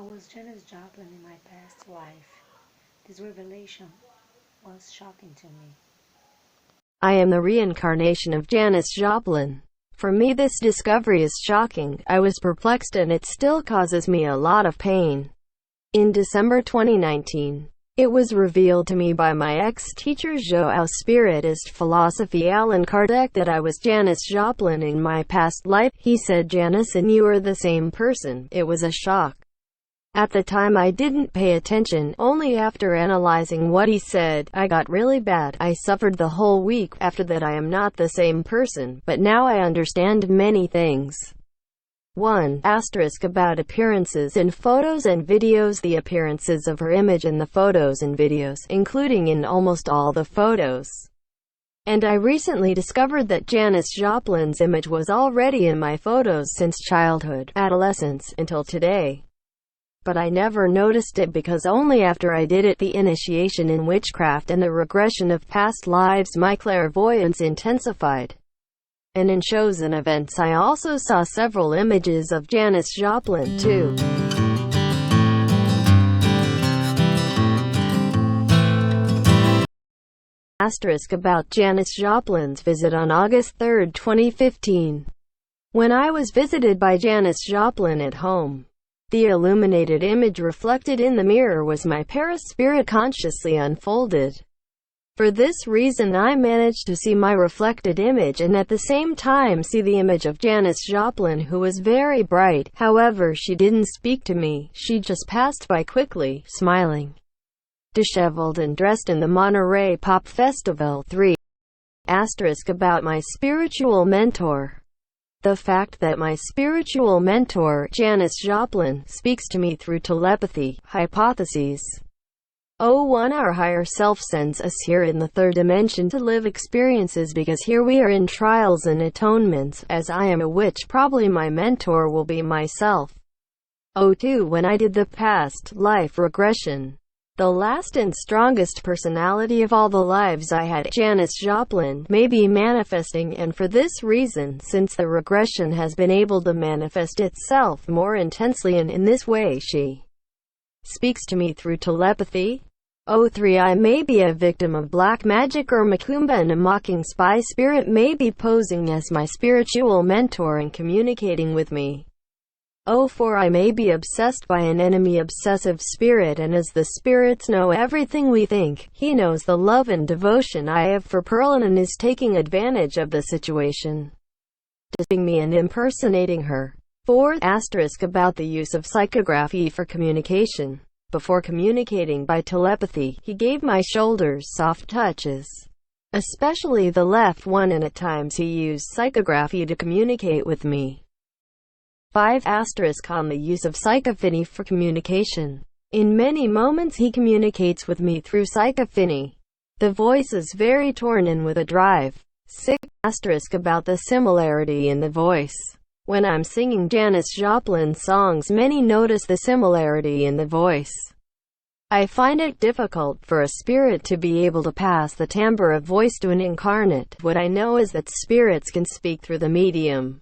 I was Janis Joplin in my past life. This revelation was shocking to me. I am the reincarnation of Janis Joplin. For me, this discovery is shocking. I was perplexed and it still causes me a lot of pain. In December 2019, it was revealed to me by my ex-teacher Zhou Spiritist philosophy Allan Kardec that I was Janis Joplin in my past life. He said, "Janis and you are the same person." It was a shock. At the time I didn't pay attention. Only after analyzing what he said, I got really bad. I suffered the whole week. After that I am not the same person, but now I understand many things. 1. About appearances in photos and videos. The appearances of her image in the photos and videos, including in almost all the photos. And I recently discovered that Janis Joplin's image was already in my photos since childhood, adolescence, until today. But I never noticed it because only after I did it, the initiation in witchcraft and the regression of past lives, my clairvoyance intensified. And in shows and events I also saw several images of Janis Joplin too. About Janis Joplin's visit on August 3, 2015. When I was visited by Janis Joplin at home, the illuminated image reflected in the mirror was my paraspirit consciously unfolded. For this reason I managed to see my reflected image and at the same time see the image of Janis Joplin, who was very bright. However, she didn't speak to me, she just passed by quickly, smiling, disheveled and dressed in the Monterey Pop Festival. 3. About my spiritual mentor. The fact that my spiritual mentor, Janis Joplin, speaks to me through telepathy, hypotheses. 1. Our higher self sends us here in the third dimension to live experiences because here we are in trials and atonements. As I am a witch, probably my mentor will be myself. 2. When I did the past life regression, the last and strongest personality of all the lives I had, Janis Joplin, may be manifesting, and for this reason, since the regression has been able to manifest itself more intensely and in this way she speaks to me through telepathy. 3. I may be a victim of black magic or macumba, and a mocking spy spirit may be posing as my spiritual mentor and communicating with me. 4. I may be obsessed by an enemy obsessive spirit, and as the spirits know everything we think, he knows the love and devotion I have for Pearl and is taking advantage of the situation, deceiving me and impersonating her. 4. About the use of psychography for communication. Before communicating by telepathy, he gave my shoulders soft touches, especially the left one, and at times he used psychography to communicate with me. 5. On the use of psychophony for communication. In many moments he communicates with me through psychophony. The voice is very torn and with a drive. 6. About the similarity in the voice. When I'm singing Janis Joplin songs, many notice the similarity in the voice. I find it difficult for a spirit to be able to pass the timbre of voice to an incarnate. What I know is that spirits can speak through the medium.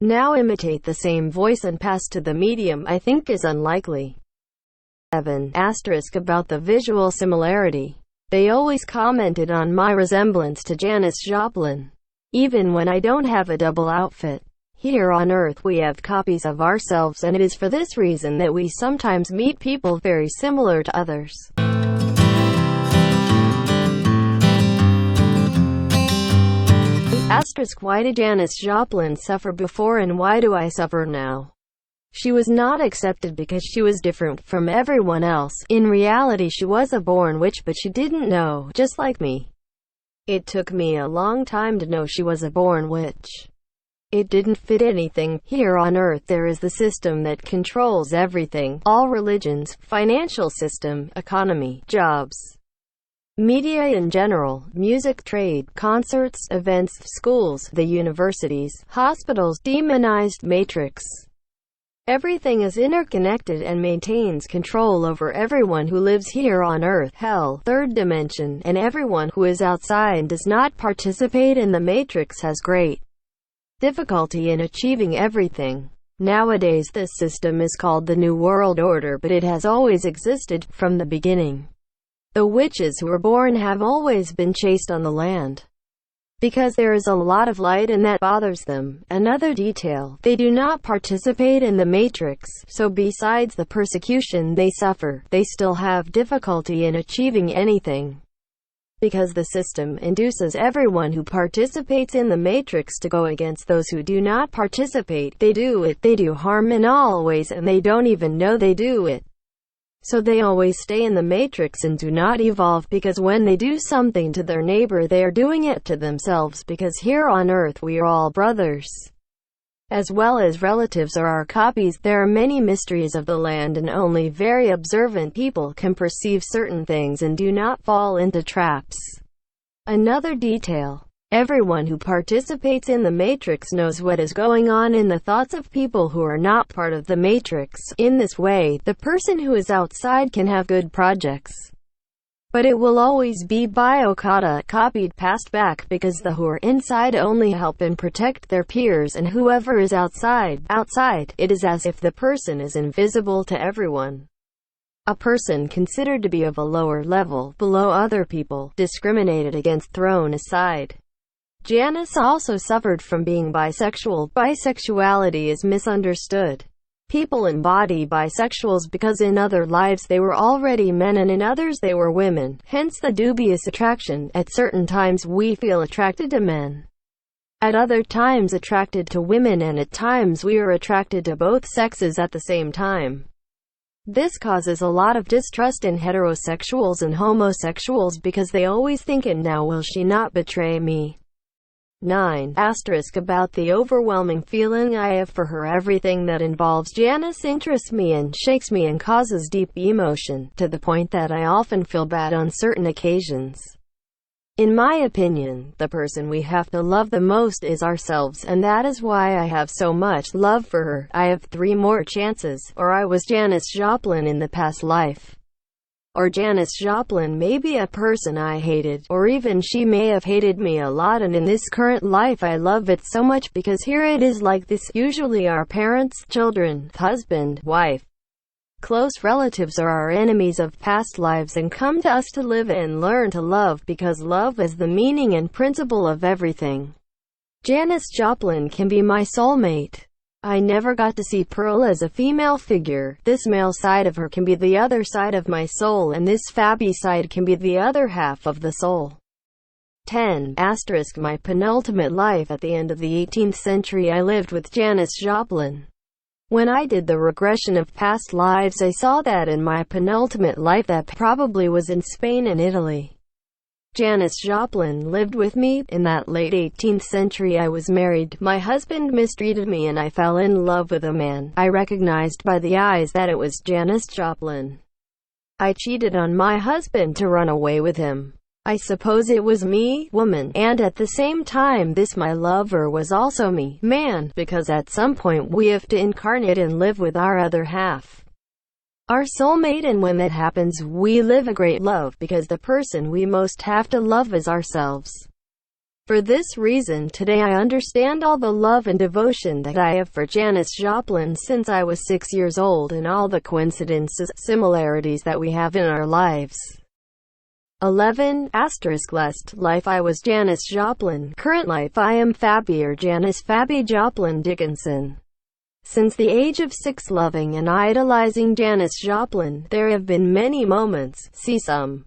Now imitate the same voice and pass to the medium I think is unlikely. 7. About the visual similarity. They always commented on my resemblance to Janis Joplin, even when I don't have a double outfit. Here on Earth we have copies of ourselves, and it is for this reason that we sometimes meet people very similar to others. Why did Janis Joplin suffer before and why do I suffer now? She was not accepted because she was different from everyone else. In reality she was a born witch, but she didn't know, just like me. It took me a long time to know she was a born witch. It didn't fit anything. Here on Earth there is the system that controls everything, all religions, financial system, economy, jobs, media in general, music, trade, concerts, events, schools, the universities, hospitals, demonized matrix. Everything is interconnected and maintains control over everyone who lives here on Earth, hell, third dimension, and everyone who is outside and does not participate in the matrix has great difficulty in achieving everything. Nowadays this system is called the New World Order, but it has always existed, from the beginning. The witches who were born have always been chased on the land, because there is a lot of light and that bothers them. Another detail, they do not participate in the matrix, so besides the persecution they suffer, they still have difficulty in achieving anything. Because the system induces everyone who participates in the matrix to go against those who do not participate. They do harm in all ways and they don't even know they do it. So they always stay in the matrix and do not evolve, because when they do something to their neighbor they are doing it to themselves, because here on earth we are all brothers, as well as relatives or our copies. There are many mysteries of the land and only very observant people can perceive certain things and do not fall into traps. Another detail, everyone who participates in the matrix knows what is going on in the thoughts of people who are not part of the matrix. In this way, the person who is outside can have good projects, but it will always be copied, passed back, because the who are inside only help and protect their peers, and whoever is outside, it is as if the person is invisible to everyone. A person considered to be of a lower level, below other people, discriminated against, thrown aside. Janis also suffered from being bisexual. Bisexuality is misunderstood. People embody bisexuals because in other lives they were already men and in others they were women, hence the dubious attraction. At certain times we feel attracted to men, at other times attracted to women, and at times we are attracted to both sexes at the same time. This causes a lot of distrust in heterosexuals and homosexuals, because they always think, and now will she not betray me? 9. About the overwhelming feeling I have for her. Everything that involves Janis interests me and shakes me and causes deep emotion, to the point that I often feel bad on certain occasions. In my opinion, the person we have to love the most is ourselves, and that is why I have so much love for her. I have 3 more chances, or I was Janis Joplin in the past life. Or Janis Joplin may be a person I hated, or even she may have hated me a lot, and in this current life I love it so much because here it is like this. Usually our parents, children, husband, wife, close relatives are our enemies of past lives and come to us to live and learn to love, because love is the meaning and principle of everything. Janis Joplin can be my soulmate. I never got to see Pearl as a female figure. This male side of her can be the other side of my soul, and this Fabby side can be the other half of the soul. 10. My penultimate life. At the end of the 18th century I lived with Janis Joplin. When I did the regression of past lives I saw that in my penultimate life, that probably was in Spain and Italy, Janis Joplin lived with me. In that late 18th century I was married. My husband mistreated me and I fell in love with a man. I recognized by the eyes that it was Janis Joplin. I cheated on my husband to run away with him. I suppose it was me, woman, and at the same time this my lover was also me, man, because at some point we have to incarnate and live with our other half, our soulmate, and when that happens we live a great love, because the person we most have to love is ourselves. For this reason today I understand all the love and devotion that I have for Janis Joplin since I was 6 years old, and all the coincidences, similarities that we have in our lives. 11. Last life I was Janis Joplin. Current life I am Fabby or Janis Fabby Joplin Dickinson. Since the age of 6, loving and idolizing Janis Joplin, there have been many moments. See some.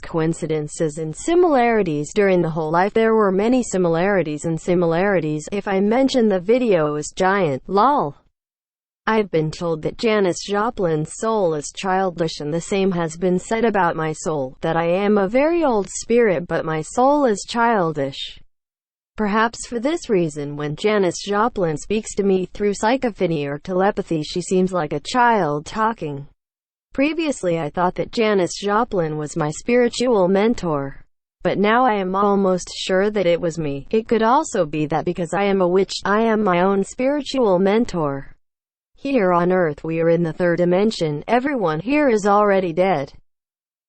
Coincidences and similarities. During the whole life there were many similarities and similarities. If I mention the video is giant, lol. I've been told that Janis Joplin's soul is childish, and the same has been said about my soul, that I am a very old spirit but my soul is childish. Perhaps for this reason, when Janis Joplin speaks to me through psychophony or telepathy, she seems like a child talking. Previously I thought that Janis Joplin was my spiritual mentor, but now I am almost sure that it was me. It could also be that because I am a witch, I am my own spiritual mentor. Here on Earth we are in the third dimension. Everyone here is already dead.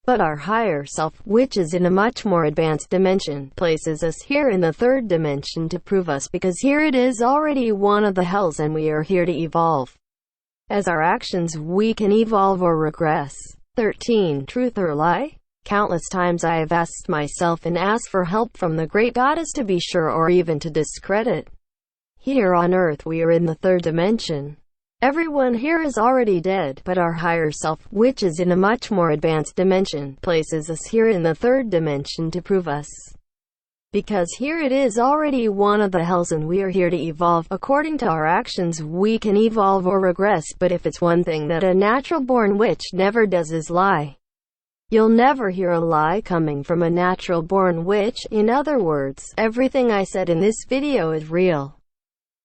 But our higher self, which is in a much more advanced dimension, places us here in the third dimension to prove us, because here it is already one of the hells and we are here to evolve. As our actions we can evolve or regress. 13. Truth or lie? Countless times I have asked myself and asked for help from the great goddess to be sure or even to discredit. Here on Earth we are in the third dimension. Everyone here is already dead, but our higher self, which is in a much more advanced dimension, places us here in the third dimension to prove us. Because here it is already one of the hells and we are here to evolve. According to our actions we can evolve or regress, but if it's one thing that a natural-born witch never does is lie. You'll never hear a lie coming from a natural-born witch. In other words, everything I said in this video is real.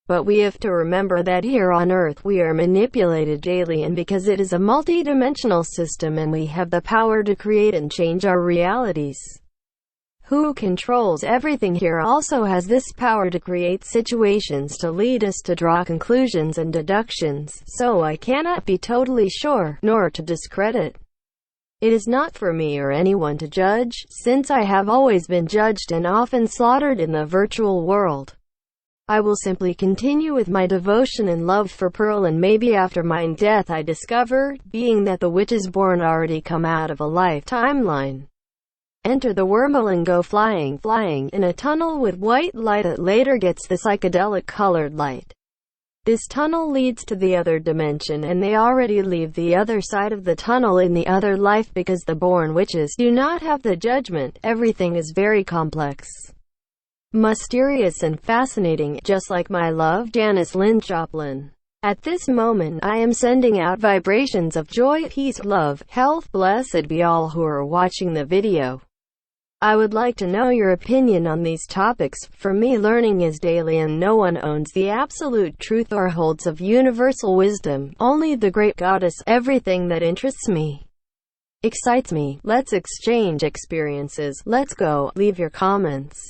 But we have to remember that here on Earth we are manipulated daily, and because it is a multi-dimensional system and we have the power to create and change our realities. Who controls everything here also has this power to create situations to lead us to draw conclusions and deductions, so I cannot be totally sure, nor to discredit. It is not for me or anyone to judge, since I have always been judged and often slaughtered in the virtual world. I will simply continue with my devotion and love for Pearl, and maybe after my death I discover, being that the witch is born already come out of a life timeline. Enter the wormhole and go flying in a tunnel with white light that later gets the psychedelic colored light. This tunnel leads to the other dimension, and they already leave the other side of the tunnel in the other life, because the born witches do not have the judgment. Everything is very complex, mysterious and fascinating, just like my love, Janis Lynn Joplin. At this moment, I am sending out vibrations of joy, peace, love, health. Blessed be all who are watching the video. I would like to know your opinion on these topics. For me, learning is daily and no one owns the absolute truth or holds of universal wisdom, only the great goddess. Everything that interests me excites me. Let's exchange experiences. Let's go. Leave your comments.